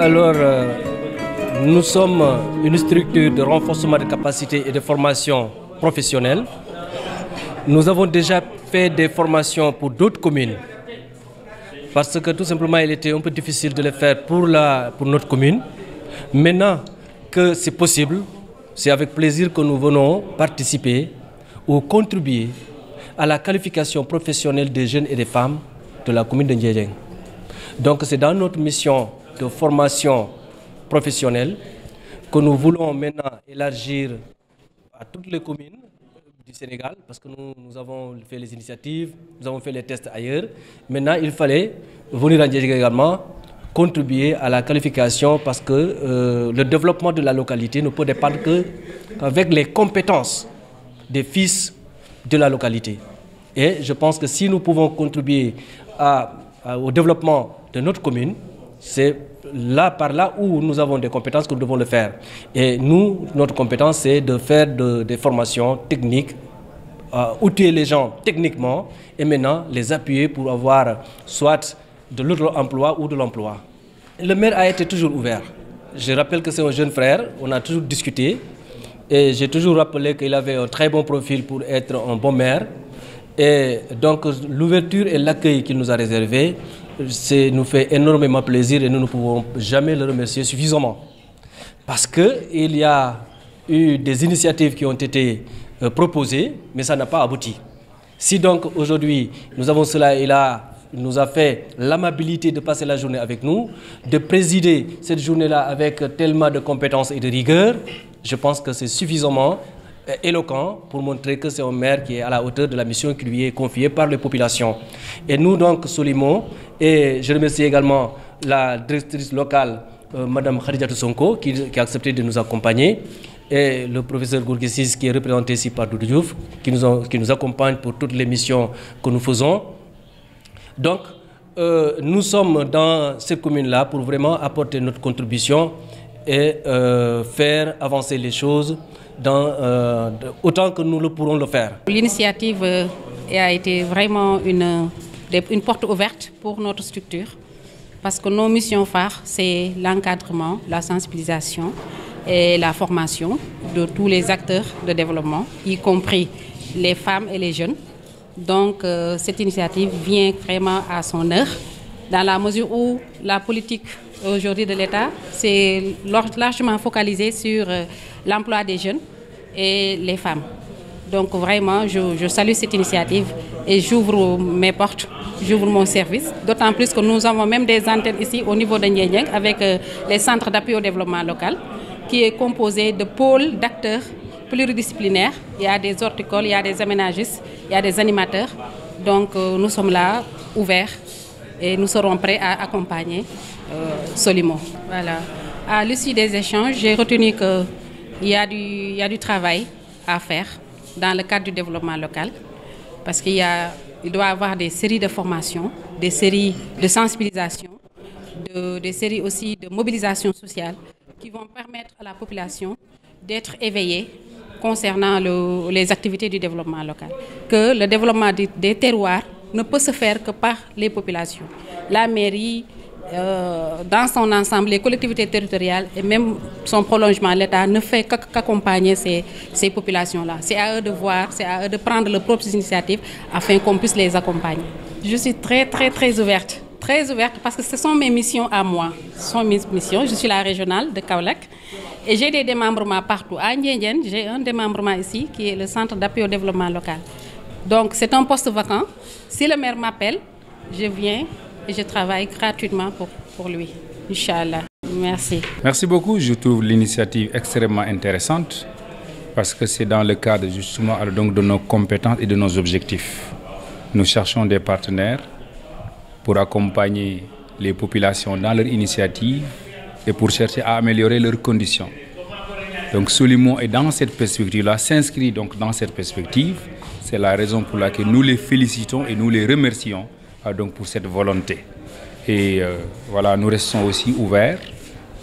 Alors, nous sommes une structure de renforcement de capacités et de formation professionnelle. Nous avons déjà fait des formations pour d'autres communes parce que tout simplement il était un peu difficile de le faire pour notre commune. Maintenant que c'est possible, c'est avec plaisir que nous venons participer ou contribuer à la qualification professionnelle des jeunes et des femmes de la commune de Ndiédiène. Donc c'est dans notre mission de formation professionnelle que nous voulons maintenant élargir à toutes les communes du Sénégal, parce que nous avons fait les initiatives, nous avons fait les tests ailleurs. Maintenant, il fallait venir en Ndiédiène également contribuer à la qualification, parce que le développement de la localité ne peut dépendre qu'avec les compétences des fils de la localité. Et je pense que si nous pouvons contribuer au développement de notre commune, c'est par là où nous avons des compétences que nous devons le faire. Et nous, notre compétence, c'est de faire des formations techniques, outiller les gens techniquement et maintenant les appuyer pour avoir soit de l'auto-emploi ou de l'emploi. Le maire a été toujours ouvert. Je rappelle que c'est un jeune frère, on a toujours discuté et j'ai toujours rappelé qu'il avait un très bon profil pour être un bon maire. Et donc l'ouverture et l'accueil qu'il nous a réservé, nous fait énormément plaisir et nous ne pouvons jamais le remercier suffisamment. Parce qu'il y a eu des initiatives qui ont été proposées, mais ça n'a pas abouti. Si donc aujourd'hui nous avons cela, il nous a fait l'amabilité de passer la journée avec nous, de présider cette journée-là avec tellement de compétences et de rigueur, je pense que c'est suffisamment éloquent pour montrer que c'est un maire qui est à la hauteur de la mission qui lui est confiée par les populations. Et nous donc, Solimo, et je remercie également la directrice locale, Madame Khadijatou Sonko, qui a accepté de nous accompagner, et le professeur Gourguessis qui est représenté ici par Doudou Diouf, qui nous accompagne pour toutes les missions que nous faisons. Donc, nous sommes dans cette commune-là pour vraiment apporter notre contribution et faire avancer les choses autant que nous le pourrons le faire. L'initiative a été vraiment une porte ouverte pour notre structure parce que nos missions phares, c'est l'encadrement, la sensibilisation et la formation de tous les acteurs de développement, y compris les femmes et les jeunes. Donc cette initiative vient vraiment à son heure dans la mesure où la politique aujourd'hui de l'État, c'est largement focalisé sur l'emploi des jeunes et les femmes. Donc vraiment, je salue cette initiative et j'ouvre mes portes, j'ouvre mon service. D'autant plus que nous avons même des antennes ici au niveau de Ndiédiène avec les centres d'appui au développement local qui est composé de pôles d'acteurs pluridisciplinaires. Il y a des horticoles, il y a des aménagistes, il y a des animateurs. Donc nous sommes là, ouverts, et nous serons prêts à accompagner Solimo. Voilà. À l'issue des échanges, j'ai retenu qu'il y a du travail à faire dans le cadre du développement local parce qu'il doit y avoir des séries de formations, des séries de sensibilisation, des séries aussi de mobilisation sociale qui vont permettre à la population d'être éveillée concernant les activités du développement local. Que le développement des terroirs ne peut se faire que par les populations. La mairie, dans son ensemble, les collectivités territoriales et même son prolongement, l'État ne fait qu'accompagner ces populations-là. C'est à eux de voir, c'est à eux de prendre leurs propres initiatives afin qu'on puisse les accompagner. Je suis très ouverte. Très ouverte parce que ce sont mes missions à moi. Ce sont mes missions. Je suis la régionale de Kaolack et j'ai des démembrements partout. À Ndiédiène, j'ai un démembrement ici qui est le centre d'appui au développement local. Donc c'est un poste vacant. Si le maire m'appelle, je viens et je travaille gratuitement pour lui. Inch'Allah. Merci. Merci beaucoup. Je trouve l'initiative extrêmement intéressante parce que c'est dans le cadre justement donc, de nos compétences et de nos objectifs. Nous cherchons des partenaires pour accompagner les populations dans leur initiative et pour chercher à améliorer leurs conditions. Donc Solimo est dans cette perspective-là, s'inscrit donc dans cette perspective. C'est la raison pour laquelle nous les félicitons et nous les remercions donc pour cette volonté. Et voilà, nous restons aussi ouverts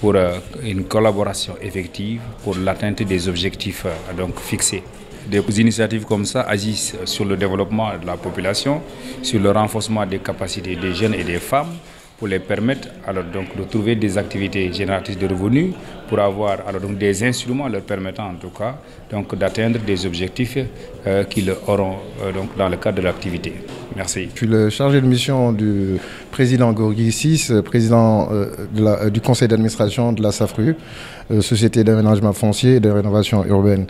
pour une collaboration effective pour l'atteinte des objectifs donc fixés. Des initiatives comme ça agissent sur le développement de la population, sur le renforcement des capacités des jeunes et des femmes, pour les permettre alors donc de trouver des activités génératrices de revenus, pour avoir alors donc des instruments leur permettant en tout cas donc d'atteindre des objectifs qu'ils auront donc dans le cadre de l'activité. Merci. Je suis le chargé de mission du président Gorgui VI, président du conseil d'administration de la SAFRU, Société d'aménagement foncier et de rénovation urbaine.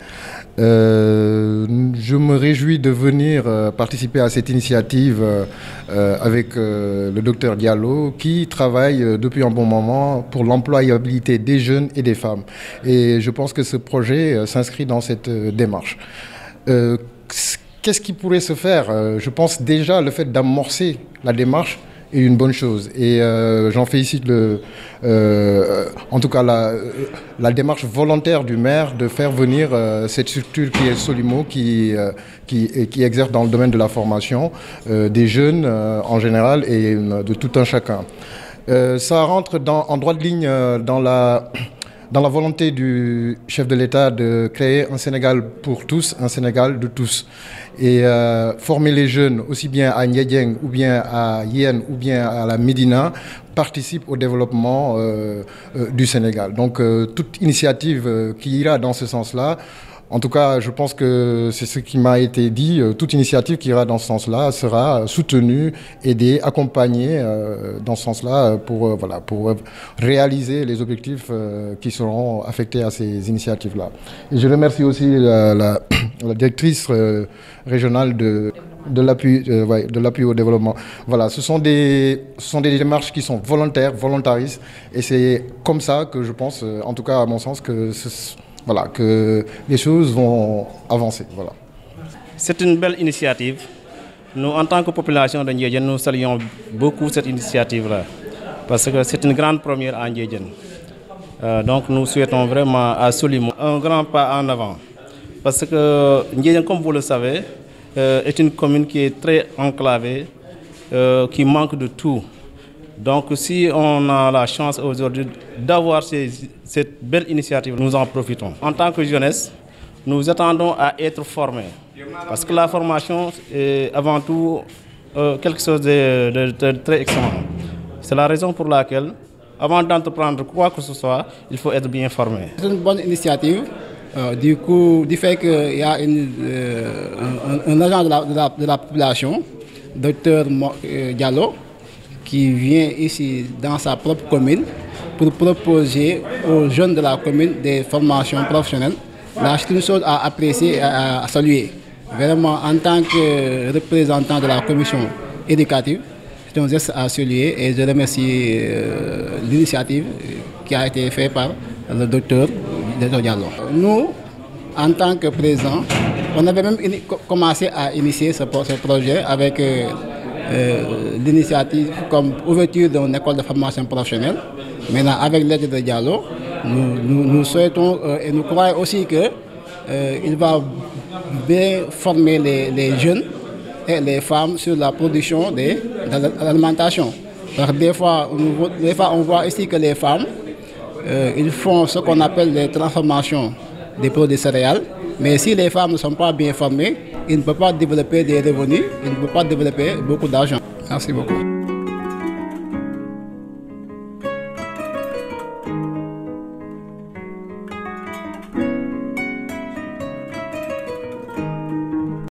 Je me réjouis de venir participer à cette initiative avec le docteur Diallo qui travaille depuis un bon moment pour l'employabilité des jeunes et des femmes. Et je pense que ce projet s'inscrit dans cette démarche. Qu'est-ce qui pourrait se faire? Je pense déjà le fait d'amorcer la démarche est une bonne chose. Et j'en félicite en tout cas la démarche volontaire du maire de faire venir cette structure qui est Solimo, qui exerce dans le domaine de la formation des jeunes en général et de tout un chacun. Ça rentre en droite ligne dans la volonté du chef de l'État de créer un Sénégal pour tous, un Sénégal de tous. Et former les jeunes, aussi bien à Ndiédiène, ou bien à Yen, ou bien à la Médina, participe au développement du Sénégal. Donc toute initiative qui ira dans ce sens-là, en tout cas, je pense que c'est ce qui m'a été dit. Toute initiative qui ira dans ce sens-là sera soutenue, aidée, accompagnée dans ce sens-là pour réaliser les objectifs qui seront affectés à ces initiatives-là. Et je remercie aussi la directrice régionale de l'appui au développement. Voilà, ce sont des démarches qui sont volontaires, volontaristes, et c'est comme ça que je pense, en tout cas à mon sens, que les choses vont avancer. Voilà. C'est une belle initiative. Nous, en tant que population de Ndiédiène, nous saluons beaucoup cette initiative-là, parce que c'est une grande première à Ndiédiène. Donc nous souhaitons vraiment à Solimo un grand pas en avant, parce que Ndiédiène, comme vous le savez, est une commune qui est très enclavée, qui manque de tout. Donc si on a la chance aujourd'hui d'avoir cette belle initiative, nous en profitons. En tant que jeunesse, nous attendons à être formés. Parce que la formation est avant tout quelque chose de très excellent. C'est la raison pour laquelle, avant d'entreprendre quoi que ce soit, il faut être bien formé. C'est une bonne initiative. Du fait qu'il y a un agent de la population, Dr Diallo, qui vient ici dans sa propre commune pour proposer aux jeunes de la commune des formations professionnelles. Là, c'est une chose à apprécier et à saluer. Vraiment, en tant que représentant de la commission éducative, c'est un geste à saluer et je remercie l'initiative qui a été faite par le docteur Diallo. Nous, en tant que président, on avait même commencé à initier ce projet avec l'initiative comme ouverture d'une école de formation professionnelle. Maintenant, avec l'aide de Diallo, nous souhaitons et nous croyons aussi qu'il va bien former les jeunes et les femmes sur la production de l'alimentation. Des fois, on voit ici que les femmes, ils font ce qu'on appelle les transformations des produits céréales. Mais si les femmes ne sont pas bien formées, ils ne peuvent pas développer des revenus, ils ne peuvent pas développer beaucoup d'argent. Merci beaucoup.